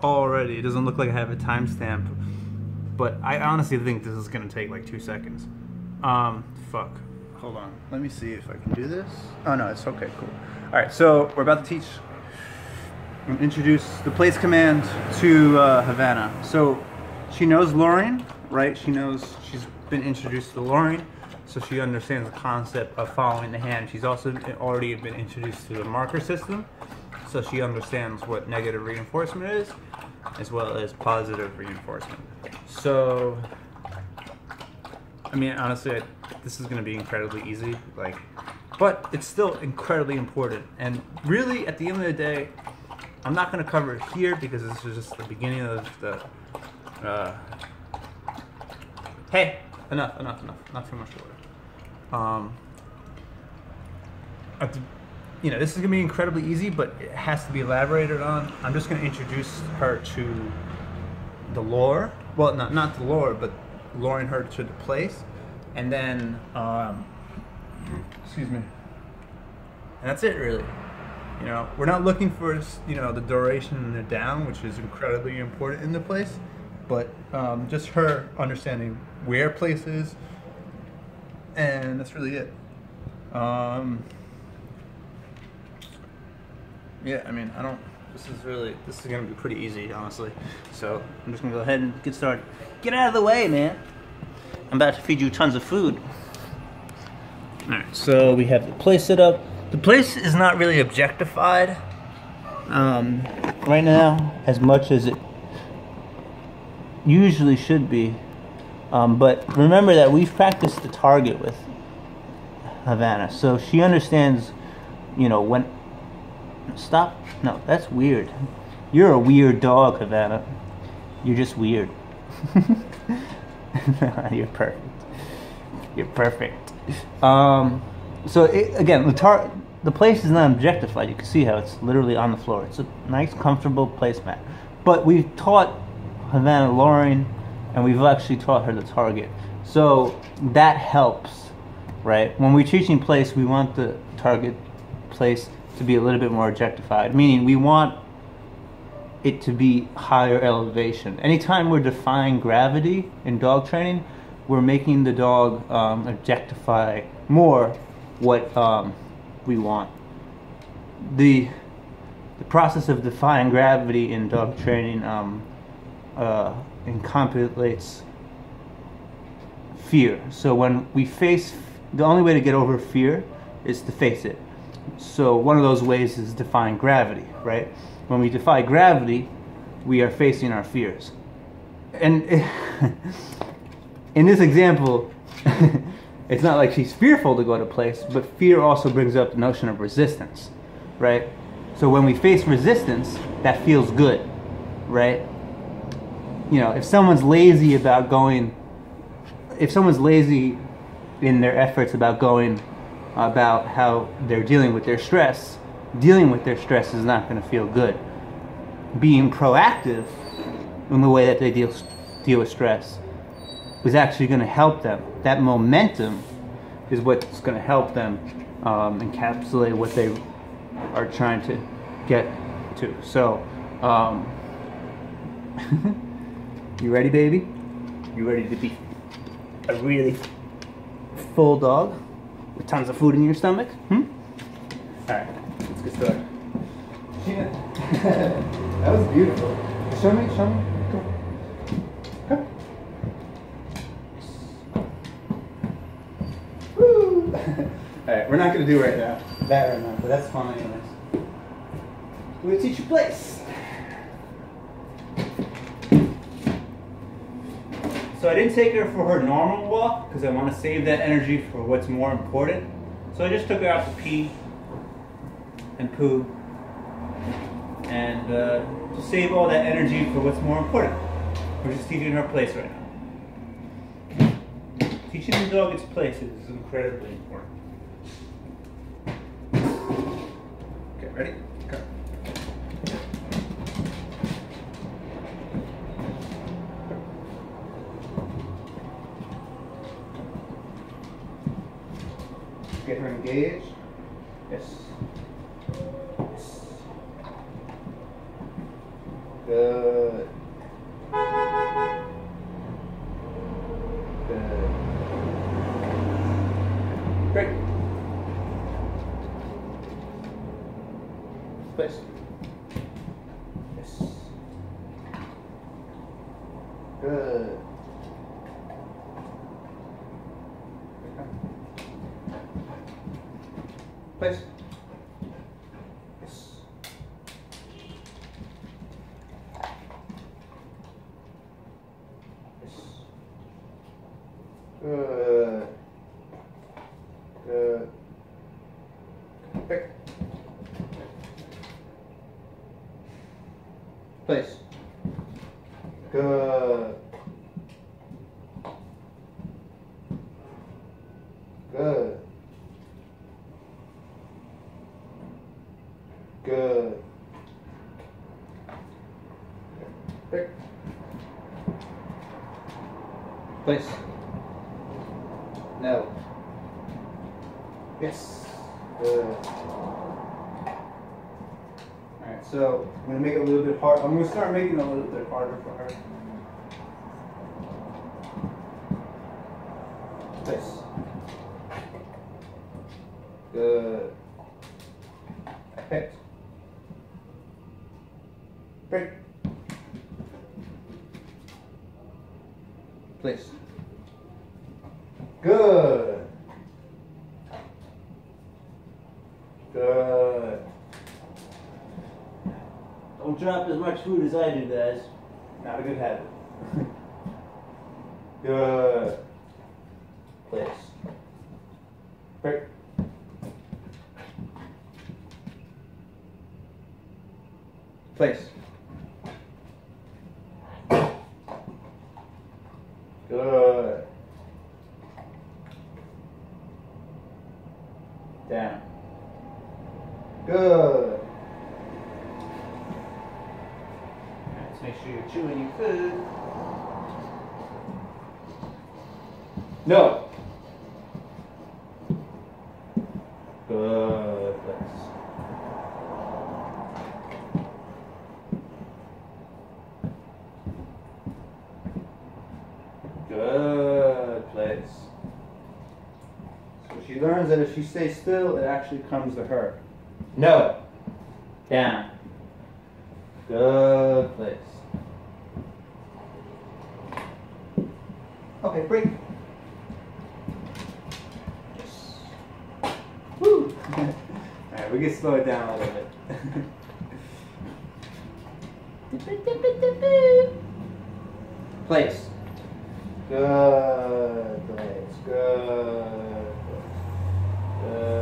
already. It doesn't look like I have a timestamp, but I honestly think this is gonna take like 2 seconds. Fuck. Hold on. Let me see if I can do this. Oh no, it's okay. Cool. All right, so we're about to teach and introduce the place command to Havannah. So she knows luring, right? She knows she's been introduced to luring, so she understands the concept of following the hand. She's also already been introduced to the marker system, so she understands what negative reinforcement is, as well as positive reinforcement. So, I mean, honestly, this is going to be incredibly easy, like, but it's still incredibly important. And really, at the end of the day, I'm not going to cover it here because this is just the beginning of the. Hey, enough! Not too much water. You know, this is going to be incredibly easy, but it has to be elaborated on. I'm just going to introduce her to the lore. Well, not the lore, but luring her to the place, and then excuse me. And that's it, really. You know, we're not looking for, you know, the duration and the down, which is incredibly important in the place, but just her understanding where place is, and that's really it. Yeah, I mean, this is gonna be pretty easy, honestly. So I'm just gonna go ahead and get started. Get out of the way, man. I'm about to feed you tons of food. All right, so we have the place set up. The place is not really objectified right now as much as it usually should be. But remember that we've practiced the target with Havannah, so she understands, you know, when. Stop. No, that's weird. You're a weird dog, Havannah. You're just weird. You're perfect. You're perfect. So again, the place is not objectified. You can see how it's literally on the floor. It's a nice, comfortable placemat. But we've taught Havannah luring, and we've actually taught her the target. So that helps, right? When we're teaching place, we want the target place to be a little bit more objectified, meaning we want it to be higher elevation. Anytime we're defying gravity in dog training, we're making the dog objectify more what we want. The process of defying gravity in dog training encapsulates fear. So when we face, the only way to get over fear is to face it. So one of those ways is defying gravity, right? When we defy gravity, we are facing our fears. And in this example, it's not like she's fearful to go to place, but fear also brings up the notion of resistance, right? So when we face resistance, that feels good, right? You know, if someone's lazy about going, if someone's lazy in their efforts about how they're dealing with their stress is not going to feel good. Being proactive in the way that they deal with stress is actually going to help them. That momentum is what's going to help them encapsulate what they are trying to get to. So, you ready, baby? You ready to be a really full dog with tons of food in your stomach? Alright, let's get started. Yeah. That was beautiful. Show me. Come. Woo! Alright, we're not going to do that right now, but that's fun anyways. We're going to teach you place. So I didn't take her for her normal walk because I want to save that energy for what's more important. So I just took her out to pee and poo and to save all that energy for what's more important. We're just teaching her place right now. Teaching the dog its place is incredibly important. Okay, ready? Go. Get her engaged. Yes. Yes. Good. Good. Great. Place. Yes. Good. Place. Yes. Yes. Good. Good. Pick. Place. Good. Good. Good. Pick. Place. No. Yes. Good. Alright, so I'm going to make it a little bit hard. I'm going to start making it a little bit harder for her. Place. Good. Picked. Break. Place. Good. Good. Don't drop as much food as I do, guys. Not a good habit. Good. Place. Break. Place. Good. Down. Good. Let's make sure you're chewing your food. No. Good. Place. Good place. So she learns that if she stays still, it actually comes to her. No. Down. Good place. Okay, break. Yes. Woo! Alright, we can slow it down a little bit. Place. Good place. Good place. Good place.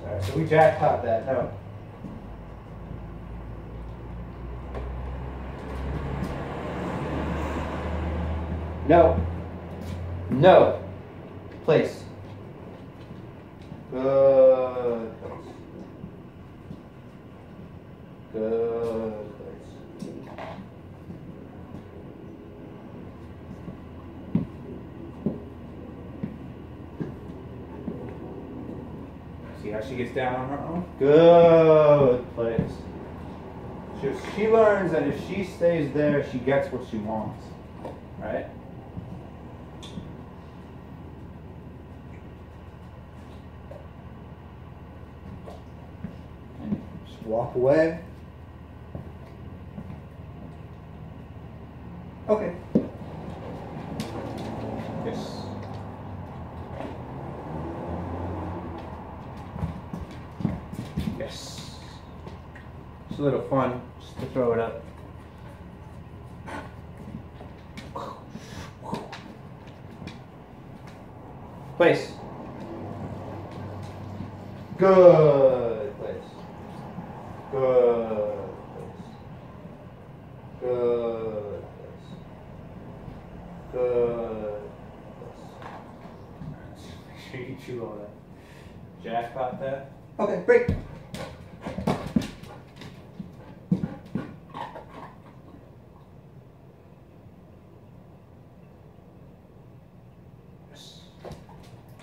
Alright, so we jackpot that. No. No. No. Place. Good place. Good place. See how she gets down on her own? Good place. She learns that if she stays there, she gets what she wants. Right? And just walk away. Okay. Yes. Yes. It's a little fun just to throw it up. Place. Good place. Good place. Good place. Good place. Make sure you chew all that. Jackpot that. Okay, break.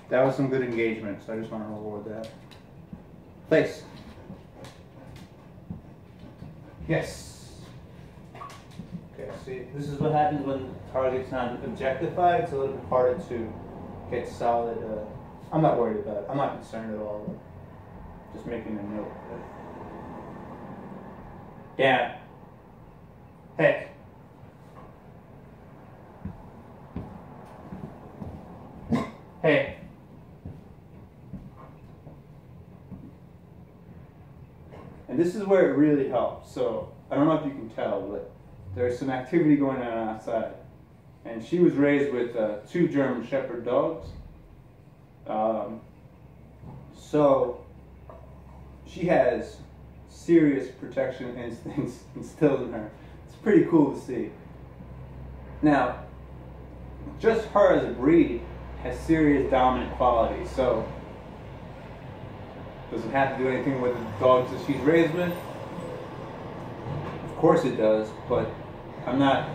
That was some good engagement, so I just want to reward that. Place. Yes. See, this is what happens when the target's not objectified. It's a little bit harder to get solid. I'm not worried about it. I'm not concerned at all. Just making a note. Down. Heck. Hey. And this is where it really helps. So I don't know if you can tell, but there's some activity going on outside. And she was raised with 2 German Shepherd dogs. So she has serious protection instincts instilled in her. It's pretty cool to see. Now, just her as a breed has serious dominant qualities. So, does it have to do anything with the dogs that she's raised with? Of course it does, but I'm not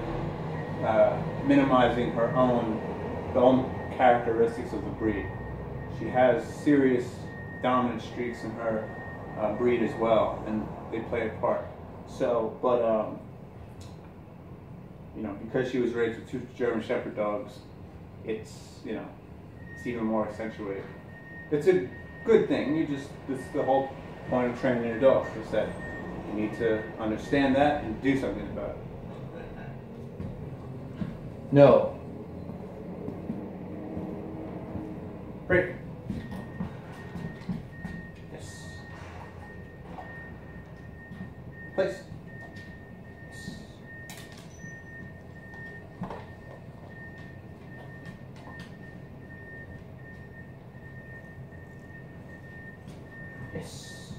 minimizing the own characteristics of the breed. She has serious dominant streaks in her breed as well, and they play a part. So, but you know, because she was raised with 2 German Shepherd dogs, it's, you know, it's even more accentuated. It's a good thing. This is the whole point of training a dog, is that you need to understand that and do something about it. No. Break. Yes. Place. Yes.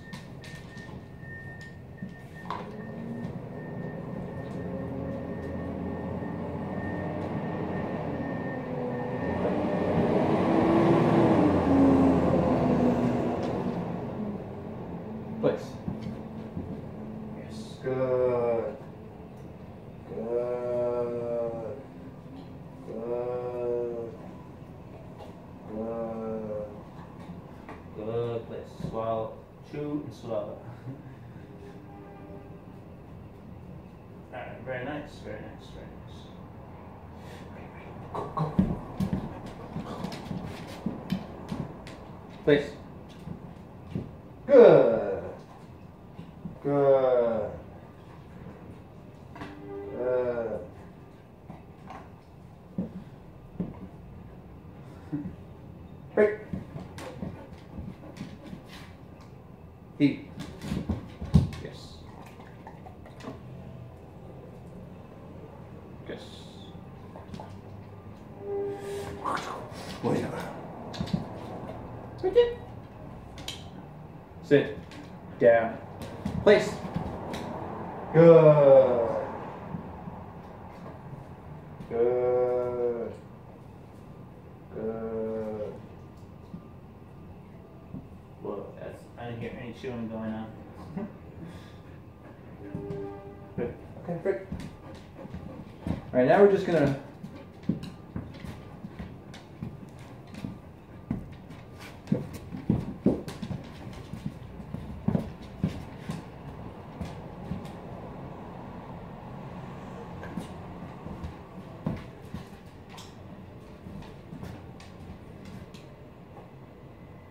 Place. Yes. Good. Good. Good. Good. Good. Place. Swallow. Chew and swallow. Alright, very nice, very nice, very nice. Go, go. Place. Good. Good. Good. Break. Eat. Yes. Yes. Wait. Sit. Down. Place. Good. Good. Good. Well, I didn't hear any chewing going on. Good. Okay, great. Alright, now we're just gonna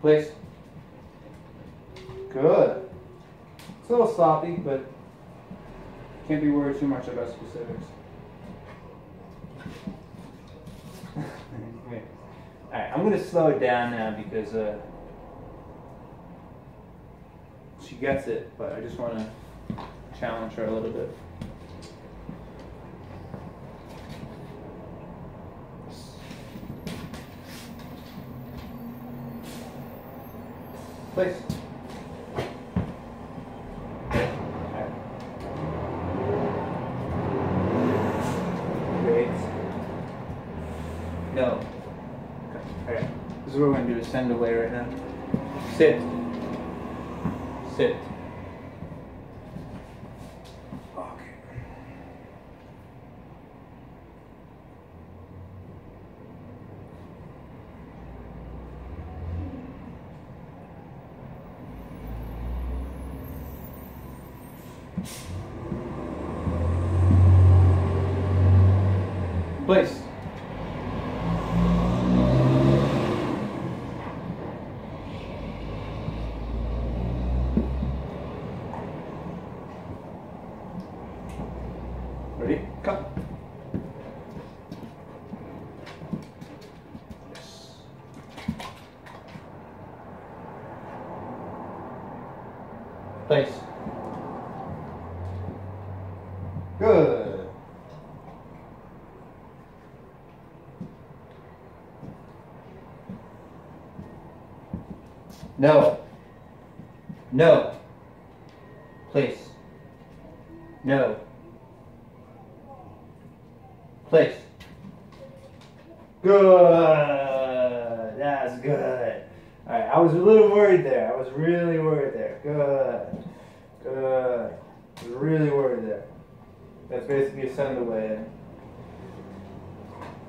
place. Good. It's a little sloppy, but can't be worried too much about specifics. Alright, I'm going to slow it down now because she gets it, but I just want to challenge her a little bit. Place. Great. No. Okay. Alright. This is what we're going to do, is send away right now. Sit. Sit. Okay. Place. Ready? Come. Yes. Place. Good. No. No. Place. No. Place. Good. That's good. All right. I was a little worried there. I was really worried there. Good. Good. I was really worried there. That's basically a send away.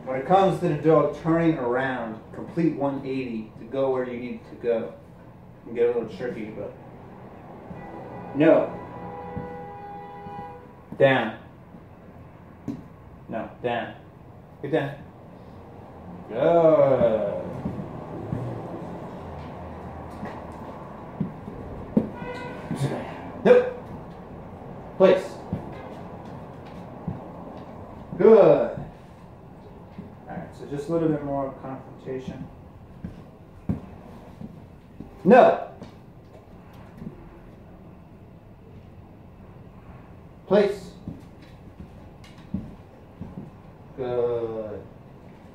When it comes to the dog turning around, complete 180 to go where you need to go. It can get a little tricky, but no. Down. No, down. Get down. Good. Nope. Place. Good. Alright, so just a little bit more confrontation. No. Place. Good.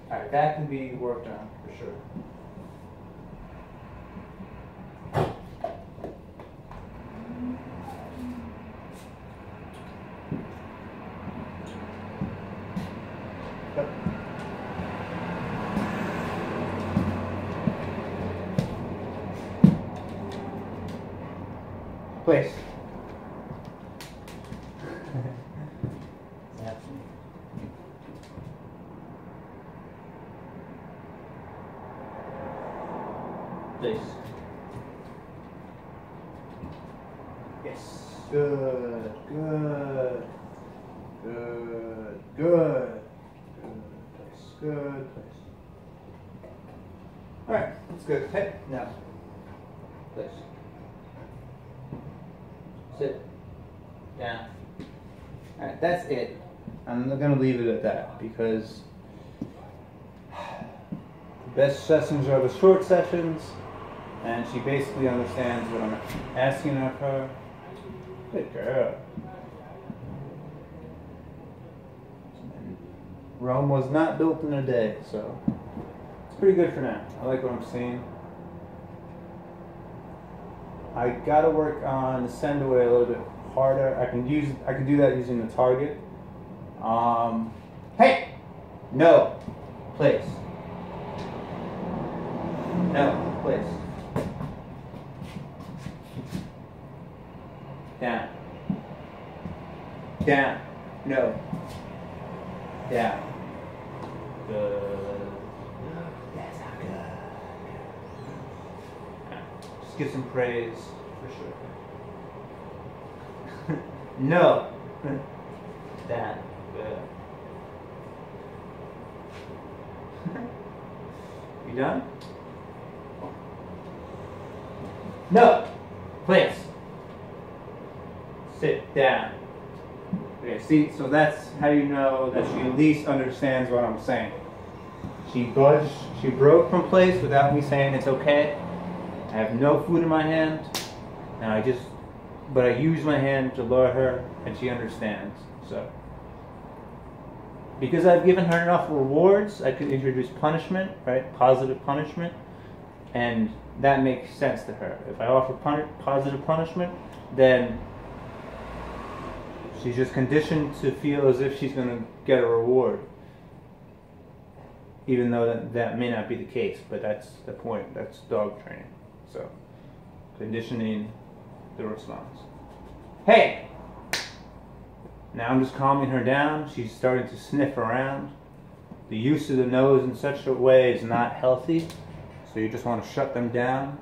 Alright, that can be worked on for sure. Place. Place. Yes. Good. Good. Good. Good. Good place. Good place. All right. That's good. Hey. Now. Place. Sit. Down. Alright, that's it. I'm not going to leave it at that because the best sessions are the short sessions, and she basically understands what I'm asking of her. Good girl. And Rome was not built in a day, so it's pretty good for now. I like what I'm seeing. I gotta work on the send away a little bit harder. I can do that using the target. Hey! No. Place. No. Place. Down. Down. No. Down. Good. That's not good. Just give some praise for sure. No. That. Good. You done? No. Place. Sit down. Okay, see, so that's how you know that she at least understands what I'm saying. She budged, she broke from place without me saying it's okay. I have no food in my hand, and but I use my hand to lure her, and she understands, so. Because I've given her enough rewards, I could introduce punishment, right? Positive punishment, and that makes sense to her. If I offer positive punishment, then she's just conditioned to feel as if she's going to get a reward. Even though that may not be the case, but that's the point. That's dog training. So, conditioning the response. Hey! Now I'm just calming her down. She's starting to sniff around. The use of the nose in such a way is not healthy, so you just want to shut them down.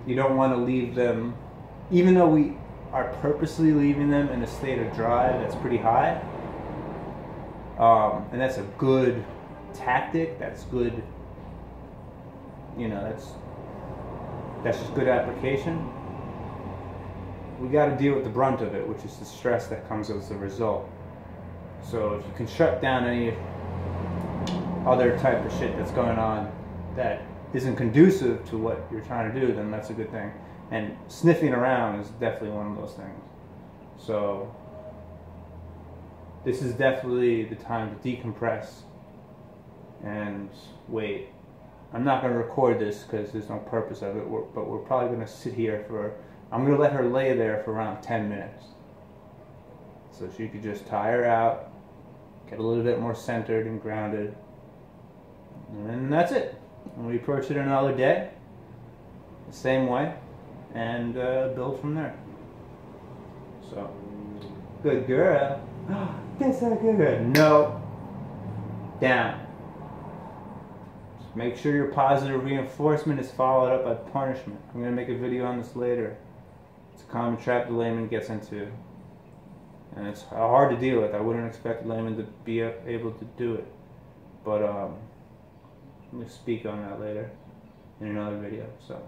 You don't want to leave them even though we are purposely leaving them in a state of drive that's pretty high, and that's a good tactic, that's good, that's just good application. We got to deal with the brunt of it, which is the stress that comes as a result. So if you can shut down any other type of shit that's going on that isn't conducive to what you're trying to do, then that's a good thing. And sniffing around is definitely one of those things. So this is definitely the time to decompress and wait. I'm not going to record this because there's no purpose of it, but we're probably going to sit here for, I'm going to let her lay there for around 10 minutes. So she could just tire out, get a little bit more centered and grounded. And then that's it. And we approach it another day, the same way, and build from there. So, good girl. That's not good. No. Down. Just make sure your positive reinforcement is followed up by punishment. I'm going to make a video on this later. It's a common trap the layman gets into. And it's hard to deal with. I wouldn't expect the layman to be able to do it. But, I'm going to speak on that later in another video. So,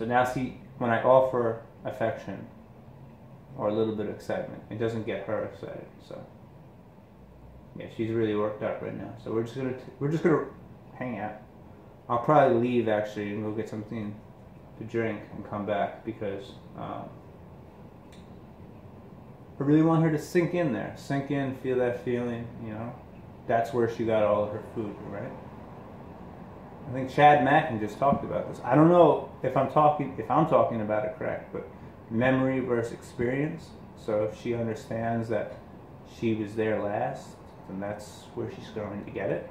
now see, when I offer affection or a little bit of excitement, it doesn't get her excited. So yeah, she's really worked up right now. So we're just gonna hang out. I'll probably leave actually and go get something to drink and come back because I really want her to sink in there. Sink in, feel that feeling, That's where she got all of her food, right? I think Chad Mackin just talked about this. I don't know if I'm talking about it correct, but memory versus experience. So if she understands that she was there last, then that's where she's going to get it.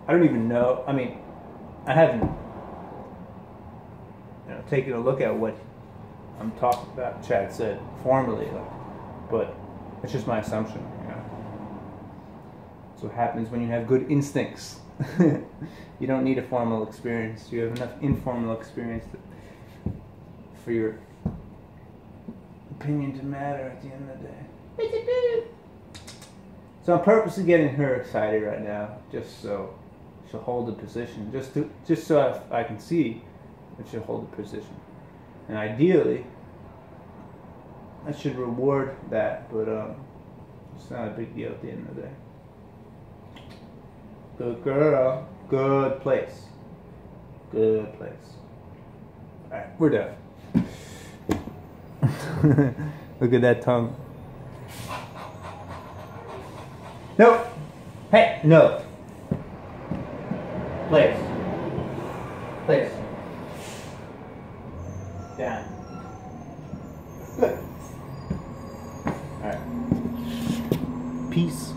I don't even know. I mean, I haven't taken a look at what I'm talking about, Chad said formally, but it's just my assumption. That's what happens when you have good instincts. You don't need a formal experience. You have enough informal experience for your opinion to matter at the end of the day. So I'm purposely getting her excited right now, just so she'll hold the position, just so I can see that she'll hold the position. And ideally, I should reward that, but it's not a big deal at the end of the day. Good girl. Good place. Good place. Alright, we're done. Look at that tongue. Nope. Hey, no. Place. Place. Down. Good. Alright. Peace.